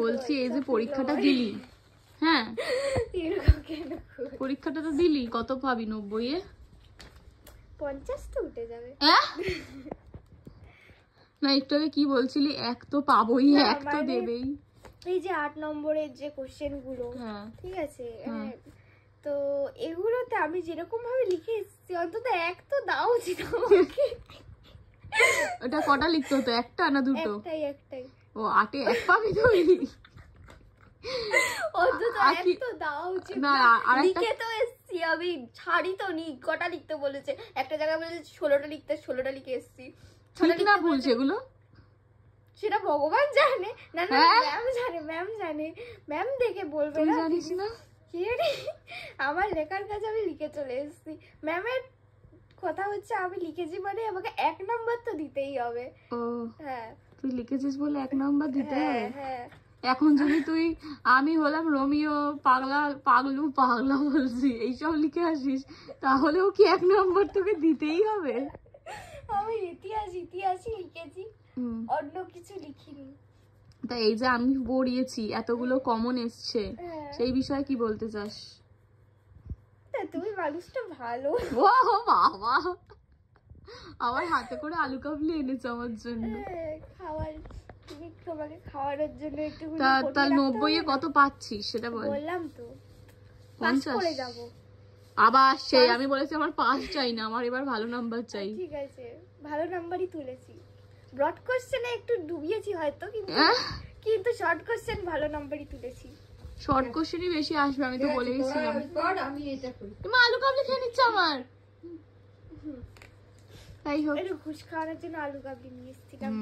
বলছি এই যে পরীক্ষাটা দিলি, হ্যাঁ পরীক্ষাটা তো দিলি, কত পাবি 90-এ? 50 তো উঠে যাবে। না একটু আগে কি বলছিলি, এক তো পাবোই, এক তো দেবেই। এই যে 8 নম্বরের যে কোশ্চেন গুলো, ঠিক আছে, তো এগুলোতে আমি যেরকম ভাবে লিখে এসেছি অন্তত এক তো দাও উচিত আমাকে। ওটা কটা লিখতে হতো, একটা না দুটো? একটাই। ও 8-এ 1 পাবি তুই? অন্তত এক তো দাও উচিত। না লিখে তো এসেছি আমি, ছাড়ি তো নি। কটা লিখতে বলেছে, একটা জায়গায় বলেছে 16টা লিখতে, 16টা লিখে এসেছি। ঠিক না ভুল সেগুলো সেটা ভগবান জানে। না না ম্যাম জানে, ম্যাম দেখে বলবে না। জানিস না কি জানি, আমার লেখার কাজ আমি লিখে চলে এসেছি। ম্যামের কথা হচ্ছে আমি লিখেছি মানে আমাকে 1 নাম্বার তো দিতেই হবে। ও হ্যাঁ, তুই লিখেছিস বলে 1 নাম্বার দিতে হবে। হ্যাঁ, এখন যদি তুই আমি হলাম রোমিও পাগলা বলছি এইসব লিখে আসিস, তাহলেও কি 1 নাম্বার তোকে দিতেই হবে? আমি ইতিহাসই লিখেছি, অন্য কিছু লিখিনি। তা এই যে আমি পড়িয়েছি, এতগুলো কমন এসছে, সেই বিষয়ে কি বলতে চাস? তুমি মানুষটা ভালো। ও বাবা, আমার হাতে করে আলু কাবলি এনেছে আমার জন্য। তোমাকে খাওয়ানোর জন্য একটু। তাহলে 90-এ কত পাচ্ছিস সেটা বল। বললাম তো 50 করে যাব। আবার সেই আমি বলেছি আমার 5 চাই না, আমার এবার ভালো নাম্বার চাই। ঠিক আছে, ভালো নাম্বারই তুলেছি। ব্রড কোশ্চেনে একটু ডুবিয়েছি হয়তো, কিন্তু শর্ট কোশ্চেন ভালো নাম্বারই তুলেছি। শর্ট কোশ্চেনই বেশি আসবে, আমি তো বলে গেছিলাম। আমি এটা করি, তুমি আলু কাবলি খেয়ে নিচ্ছ আমার। তাই হোক, একটু ঘুষ খাওয়ানোর জন্য আলু কাবলি নিয়ে এসেছিলাম।